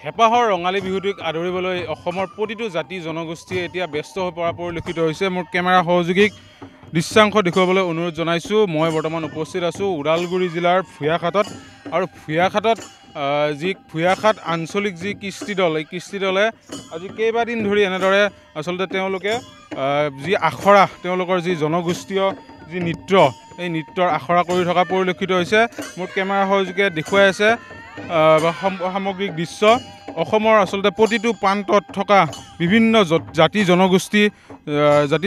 হেঁপাহৰ ৰঙালী বিহুটিক আদৰিবলৈ অসমৰ প্ৰতিটো জাতি জনগোষ্ঠীয়ে এতিয়া ব্যস্ত হৈ পৰা পৰিলক্ষিত হৈছে। মোৰ কেমেৰা সহযোগীক দৃশ্যাংশ দেখুৱাবলৈ অনুৰোধ জনাইছোঁ। মই বৰ্তমান উপস্থিত আছোঁ ওদালগুৰি জিলাৰ ভূঞাখাটত আৰু ভূঞাখাট আঞ্চলিক যি কৃষ্টি দল, এই কৃষ্টি দলে আজি কেইবাদিন ধৰি এনেদৰে আচলতে তেওঁলোকে যি আখৰা, তেওঁলোকৰ যি জনগোষ্ঠীয় যি নৃত্য, এই নৃত্যৰ আখৰা কৰি থকা পৰিলক্ষিত হৈছে। মোৰ কেমেৰা সহযোগীয়ে দেখুৱাই আছে সামগ্ৰিক দৃশ্য। অসমৰ আচলতে প্ৰতিটো প্ৰান্তত থকা বিভিন্ন জাতি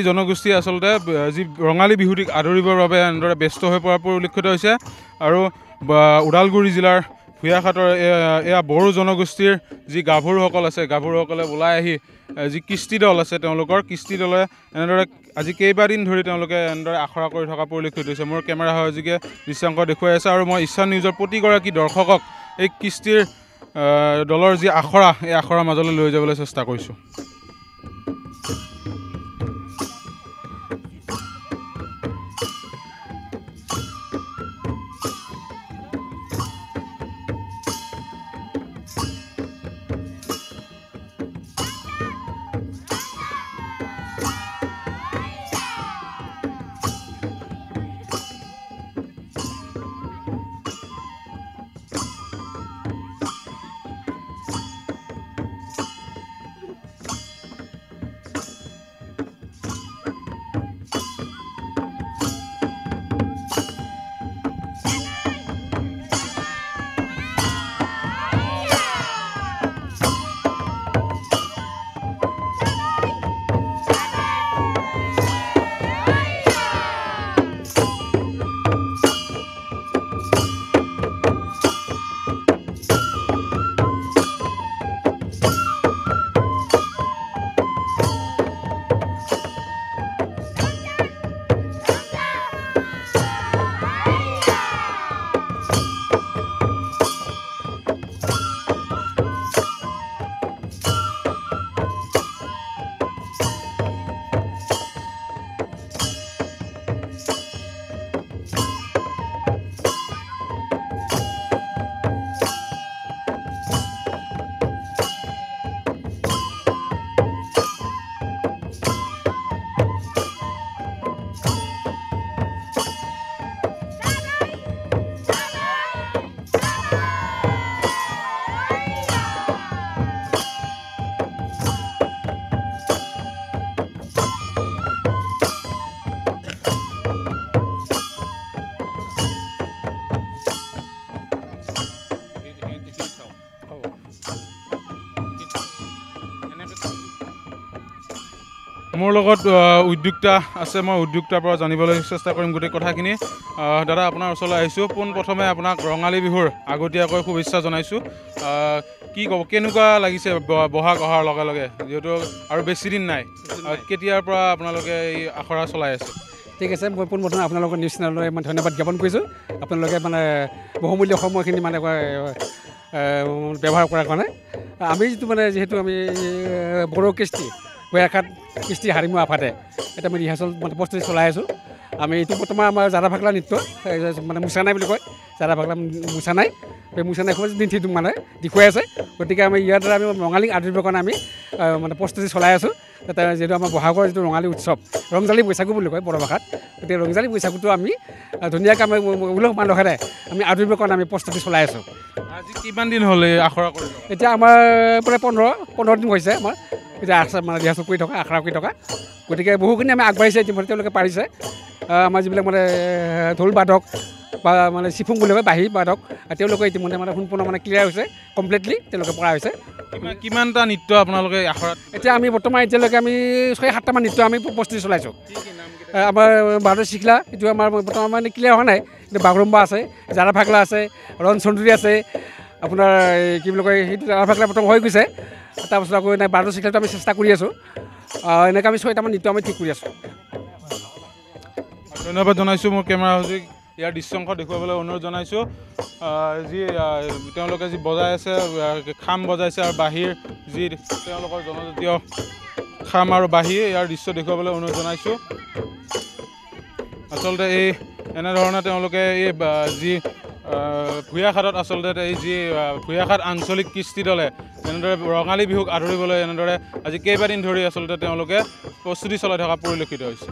জনগোষ্ঠী আচলতে যি ৰঙালী বিহুটিক আদৰিবৰ বাবে এনেদৰে ব্যস্ত হৈ পৰা পৰিলক্ষিত হৈছে। আৰু ওদালগুৰি জিলাৰ ভূঞাখাটৰ এয়া বড়ো জনগোষ্ঠীৰ যি গাভৰুসকল আছে, গাভৰুসকলে ওলাই আহি যি কৃষ্টি দল আছে, তেওঁলোকৰ কৃষ্টি দলে এনেদৰে আজি কেইবাদিন ধৰি তেওঁলোকে এনেদৰে আখৰা কৰি থকা পৰিলক্ষিত হৈছে। মোৰ কেমেৰা সহযোগীয়ে দৃশ্যাংশ দেখুৱাই আছে আৰু মই ইষ্টাৰ্ণ নিউজৰ প্ৰতিগৰাকী দৰ্শকক এই কৃষ্টিৰ দলৰ যি আখৰা, এই আখৰাৰ মাজলৈ লৈ যাবলৈ চেষ্টা কৰিছোঁ। মোৰ লগত উদ্যোক্তা আছে, মই উদ্যোক্তাৰ পৰা জানিবলৈ চেষ্টা কৰিম গোটেই কথাখিনি। দাদা, আপোনাৰ ওচৰলৈ আহিছোঁ। পোনপ্ৰথমে আপোনাক ৰঙালী বিহুৰ আগতীয়াকৈ শুভেচ্ছা জনাইছোঁ। কি ক'ব, কেনেকুৱা লাগিছে বহাগ অহাৰ লগে লগে, যিহেতু আৰু বেছি দিন নাই, কেতিয়াৰ পৰা আপোনালোকে এই আখৰা চলাই আছে? ঠিক আছে, মই পোনপ্ৰথমে আপোনালোকৰ নিউজ চেনেললৈ মানে ধন্যবাদ জ্ঞাপন কৰিছোঁ। আপোনালোকে মানে বহুমূল্য সময়খিনি মানে ব্যৱহাৰ কৰাৰ কাৰণে। আমি যিহেতু আমি বড়ো কৃষ্টি ভূঞাখাট কৃষ্টি হাৰিমু আফাদে এটা আমি ৰিহাৰ্চেল মানে প্ৰস্তুতি চলাই আছোঁ। আমি এইটো বৰ্তমান আমাৰ জাৰা ভাগলা নৃত্য মানে মুচা নাই বুলি কয়, জাৰা ভাগলা মুচা নাই, সেই মুচা নাই নিঠিটো মানে দেখুৱাই আছে। গতিকে আমি ইয়াৰ দ্বাৰা আমি ৰঙালীক আদৰিবৰ কাৰণে আমি মানে প্ৰস্তুতি চলাই আছোঁ। তাতে যিহেতু আমাৰ বহাগৰ যিটো ৰঙালী উৎসৱ, ৰংজালী বৈশাগু বুলি কয় বড়ো ভাষাত, গতিকে ৰংজালী বৈশাগুটো আমি ধুনীয়াকৈ আমি উলহ মালহেৰে আমি আদৰিবৰ কাৰণে আমি প্ৰস্তুতি চলাই আছোঁ। আজি কিমান দিন হ'ল এই আখৰা কৰি? এতিয়া আমাৰ প্ৰায় 15 দিন হৈছে আমাৰ এতিয়া মানে ৰিহাৰ্চেল কৰি থকা, আখৰা কৰি থকা। গতিকে বহুখিনি আমি আগবাঢ়িছে, ইতিমধ্যে তেওঁলোকে পাৰিছে। আমাৰ যিবিলাক মানে ঢোল বাদক বা মানে চিফুং বুলি কয় বাঁহী বাদক, তেওঁলোকে ইতিমধ্যে মানে সম্পূৰ্ণ মানে ক্লিয়াৰ হৈছে, কমপ্লিটলি তেওঁলোকে পৰা হৈছে। কিমানটা নৃত্য আপোনালোকে আখৰাত? এতিয়া আমি বৰ্তমান এতিয়ালৈকে আমি 6-7টামান নৃত্য আমি প্ৰস্তুতি চলাইছোঁ। আমাৰ বাৰদৈ চিখলা, এইটো আমাৰ বৰ্তমান মানে ক্লিয়াৰ হোৱা নাই, কিন্তু বাগৰুম্বা আছে, জাৰা ভাগলা আছে, ৰণ চন্দুৰী আছে, আপোনাৰ কি বুলি কয় সেইটো জাৰা ভাগলা প্ৰথম হৈ গৈছে। তাৰপাছত আকৌ বাৰদৈ চিখলাটো আমি চেষ্টা কৰি আছোঁ। এনেকৈ আমি 6টামান নৃত্য আমি ঠিক কৰি আছোঁ। ধন্যবাদ জনাইছোঁ। মোৰ কেমেৰা সহযোগী ইয়াৰ দৃশ্যাংশ দেখুৱাবলৈ অনুৰোধ জনাইছোঁ। যি তেওঁলোকে যি বজাই আছে, খাম বজাইছে আৰু বাঁহীৰ যি তেওঁলোকৰ জনজাতীয় খাম আৰু বাঁহী, ইয়াৰ দৃশ্য দেখুৱাবলৈ অনুৰোধ জনাইছোঁ। আচলতে এই এনেধৰণে তেওঁলোকে এই যি ভূঞাখাটত আচলতে এই যি ভূঞাখাট আঞ্চলিক কৃষ্টি দলে এনেদৰে ৰঙালী বিহুক আদৰিবলৈ এনেদৰে আজি কেইবাদিন ধৰি আচলতে তেওঁলোকে প্ৰস্তুতি চলাই থকা পৰিলক্ষিত হৈছে।